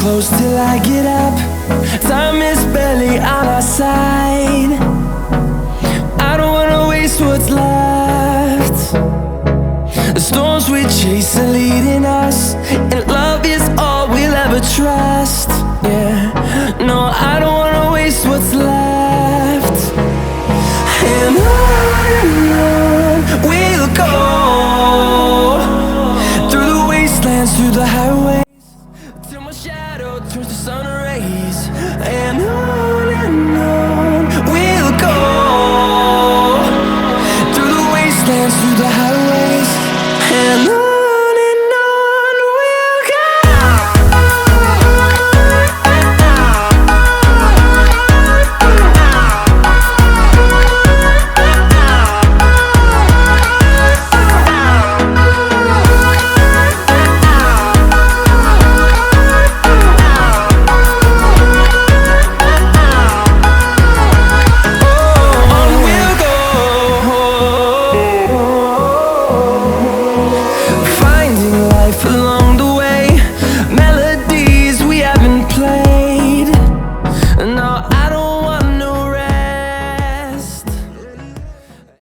close till I get up. Time is barely on our side. I don't wanna waste what's left. The storms we chase are leading us, and love is all we'll ever trust. Yeah, no, I don't wanna waste what's left. And on we'll go, through the wastelands, through the highways,